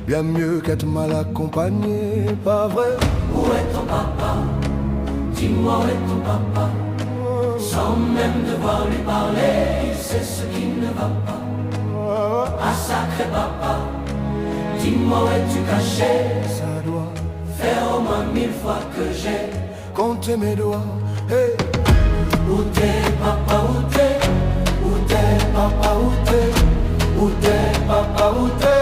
bien mieux qu'être mal accompagné, pas vrai? Où est ton papa? Dis-moi où est ton papa? Sans même devoir lui parler, il sait ce qui ne va pas. Ah sacré papa, dis-moi où es-tu caché? Ça doit faire au moins 1000 fois que j'ai compté mes doigts. Hey. Où t'es papa, où t'es? Où t'es papa, où t'es? Où t'es papa, où t'es?